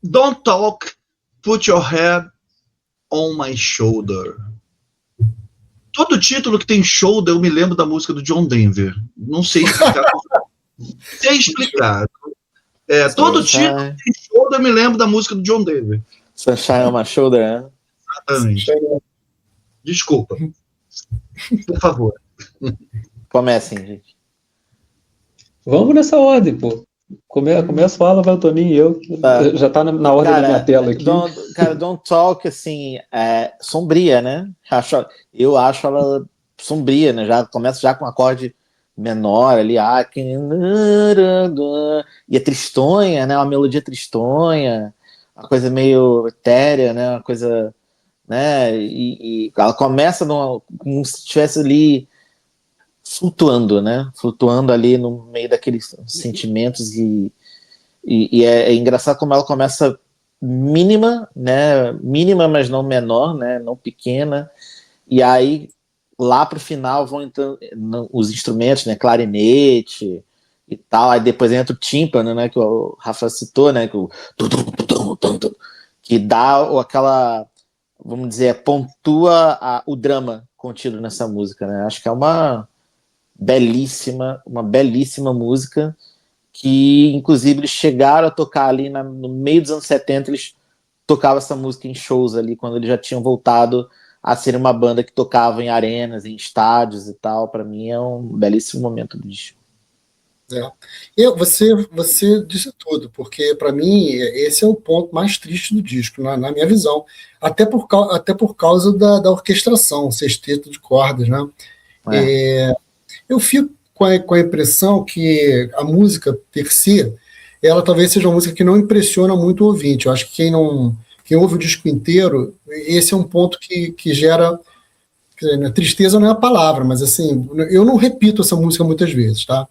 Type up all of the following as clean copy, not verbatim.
Don't talk, put your head on my shoulder. Todo título que tem shoulder, eu me lembro da música do John Denver. Não sei explicar. Sei explicar. Todo título que tem shoulder, eu me lembro da música do John Denver. Sunshine on my shoulder, né? Exatamente. Desculpa. Por favor. Comecem, gente. Vamos nessa ordem, pô. Começa, fala, vai o Toninho e eu. Tá. Já tá na ordem da minha tela aqui. Don't Talk, assim, sombria, né? Eu acho ela sombria, né? Já começa já com um acorde menor ali, e é tristonha, né? Uma melodia tristonha, uma coisa meio etérea, né? Uma coisa, né? E ela começa como se estivesse ali flutuando, né? Flutuando ali no meio daqueles sentimentos e é engraçado como ela começa mínima, né? Mínima, mas não menor, né? Não pequena. E aí lá pro final vão entrando os instrumentos, né? Clarinete e tal. Aí depois entra o tímpano, né? Que o Rafa citou, né? Que dá aquela, vamos dizer, pontua o drama contido nessa música, né? Acho que é uma belíssima música que, inclusive, eles chegaram a tocar ali no meio dos anos 70, eles tocavam essa música em shows ali, quando eles já tinham voltado a ser uma banda que tocava em arenas, em estádios e tal. Para mim é um belíssimo momento do disco. Você disse tudo, porque para mim esse é o ponto mais triste do disco, na minha visão, até por causa da orquestração, sexteto de cordas, né? Eu fico com a impressão que a música per se, ela talvez seja uma música que não impressiona muito o ouvinte. Eu acho que quem ouve o disco inteiro, esse é um ponto que gera, tristeza não é a palavra, mas assim, eu não repito essa música muitas vezes, tá?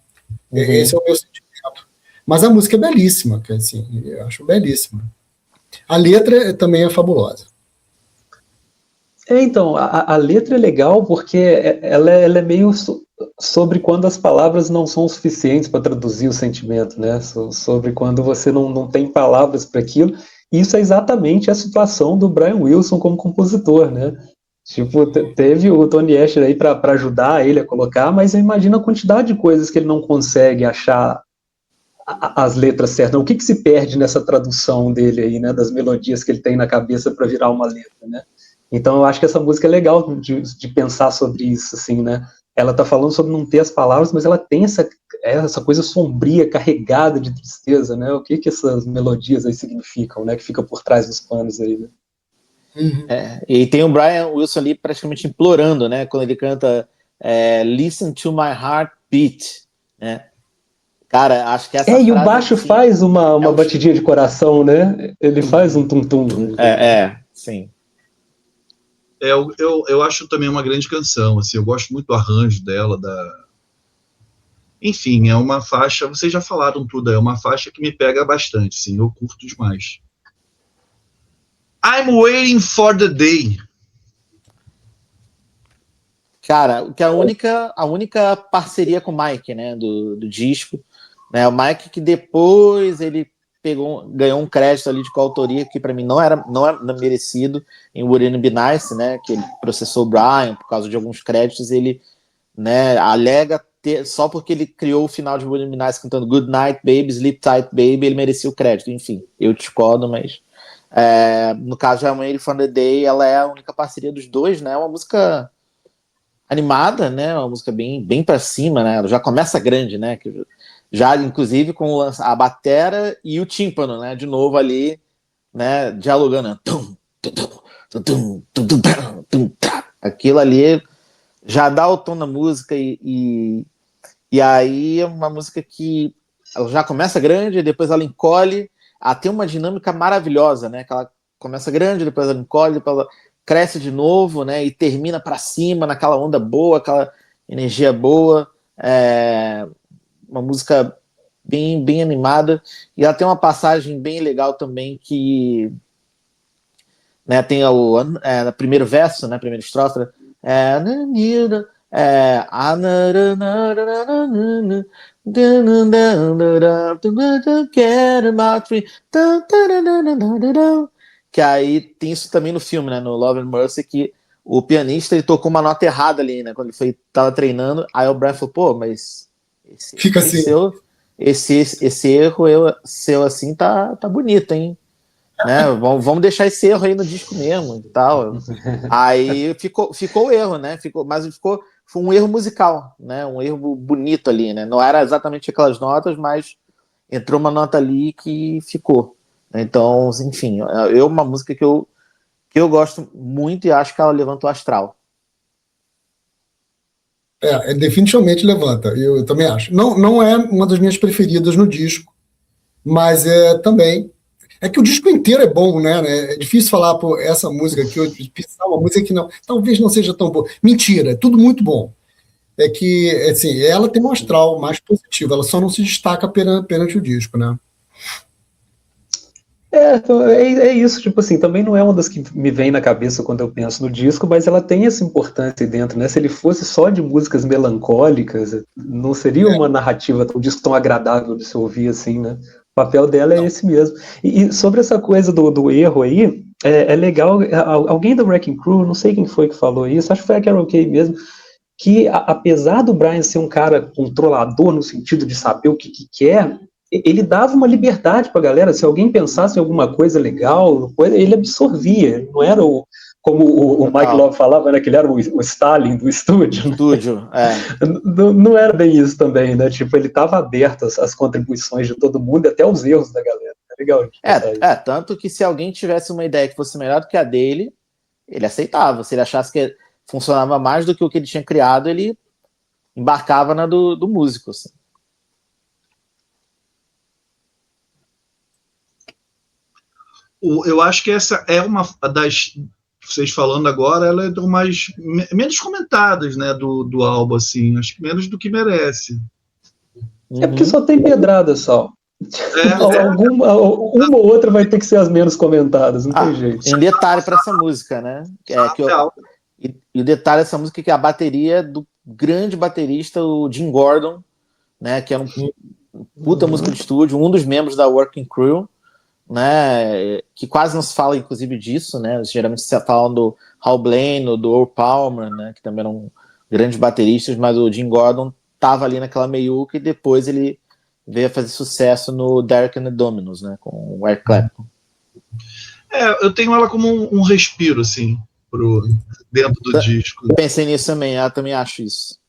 Esse é o meu sentimento. Mas a música é belíssima, assim, eu acho belíssima. A letra também é fabulosa. Então, a letra é legal porque ela é meio sobre quando as palavras não são suficientes para traduzir o sentimento, né? Sobre quando você não tem palavras para aquilo. Isso é exatamente a situação do Brian Wilson como compositor, né? Tipo, teve o Tony Asher aí para ajudar ele a colocar, mas eu imagino a quantidade de coisas que ele não consegue achar as letras certas. O que se perde nessa tradução dele aí, né? Das melodias que ele tem na cabeça para virar uma letra, né? Então eu acho que essa música é legal de pensar sobre isso, assim, né? Ela tá falando sobre não ter as palavras, mas ela tem essa coisa sombria, carregada de tristeza, né? O que essas melodias aí significam, né? Que fica por trás dos panos aí, né? E tem o Brian Wilson ali praticamente implorando, né? Quando ele canta Listen to my heart beat, né? Cara, acho que essa frase... E o baixo assim, faz uma batidinha de coração, né? Ele faz um tum-tum. Sim. Eu acho também uma grande canção, assim, eu gosto muito do arranjo dela, enfim, é uma faixa, vocês já falaram tudo, é uma faixa que me pega bastante, assim, eu curto demais. I'm waiting for the day. Cara, que a única parceria com o Mike, né, do disco, né, o Mike que depois ele ganhou um crédito ali de coautoria que para mim não era merecido em Wouldn't It Be Nice, né, que ele processou o Brian por causa de alguns créditos, ele, né, alega só porque ele criou o final de Wouldn't It Be Nice cantando Good Night Baby, Sleep Tight Baby, ele merecia o crédito. Enfim, eu discordo, mas no caso de I'm Waiting for the Day, ela é a única parceria dos dois, né, uma música animada, né, uma música bem para cima, né, ela já começa grande, né, já inclusive com a batera e o tímpano, né, de novo ali, né, dialogando, aquilo ali já dá o tom da música e aí é uma música que ela já começa grande, depois ela encolhe, ela tem uma dinâmica maravilhosa, né, que ela começa grande, depois ela encolhe, depois ela cresce de novo, né, e termina para cima naquela onda boa, aquela energia boa, uma música bem animada, e ela tem uma passagem bem legal também que, né, tem no primeiro verso, né, primeira estrofe, É. Que aí tem isso também no filme, né? No Love and Mercy, que o pianista ele tocou uma nota errada ali, né? Quando ele tava treinando, aí o Brian falou, pô, mas Fica assim. esse erro seu assim tá bonito, hein? Né? Vamos deixar esse erro aí no disco mesmo e tal. Aí ficou o erro, né? Foi um erro musical, né? Um erro bonito ali, né? Não era exatamente aquelas notas, mas entrou uma nota ali que ficou. Então, enfim, uma música que eu gosto muito e acho que ela levanta o astral. Definitivamente levanta, eu também acho. Não é uma das minhas preferidas no disco, mas também. É que o disco inteiro é bom, né? É difícil falar, pô, essa música aqui, eu pensar uma música que talvez não seja tão boa. Mentira, é tudo muito bom. É que, assim, ela tem um astral mais positivo, ela só não se destaca perante o disco, né? É isso, tipo assim, também não é uma das que me vem na cabeça quando eu penso no disco, mas ela tem essa importância aí dentro, né? Se ele fosse só de músicas melancólicas, não seria uma narrativa, um disco tão agradável de se ouvir assim, né? O papel dela é esse mesmo. E sobre essa coisa do erro aí, é legal, alguém do Wrecking Crew, não sei quem foi que falou isso, acho que foi a Carol Kay mesmo, que apesar do Brian ser um cara controlador no sentido de saber o que quer, ele dava uma liberdade para a galera. Se alguém pensasse em alguma coisa legal, ele absorvia. Não era como o Mike Love falava, né, que ele era o Stalin do estúdio. Não era bem isso também, né? Tipo, ele estava aberto às contribuições de todo mundo, até aos erros da galera. É legal. Tanto que se alguém tivesse uma ideia que fosse melhor do que a dele, ele aceitava. Se ele achasse que funcionava mais do que o que ele tinha criado, ele embarcava na do músico, assim. Eu acho que essa é uma das, vocês falando agora, ela é menos comentadas, né, do álbum, assim, acho que menos do que merece. É porque só tem pedrada só. Uma ou outra vai ter que ser as menos comentadas, não tem jeito. Tem um detalhe para essa música, né? E o detalhe dessa música é que a bateria do grande baterista, o Jim Gordon, né, que é um puta música de estúdio, um dos membros da Wrecking Crew, né, que quase não se fala, inclusive, disso, né? Geralmente se falam do Hal Blaine, do Earl Palmer, né, que também eram grandes bateristas, mas o Jim Gordon tava ali naquela meiuca e depois ele veio a fazer sucesso no Derek and the Dominos, né, com o Eric Clapton. Eu tenho ela como um respiro, assim, dentro do disco. Pensei nisso também, eu também acho isso.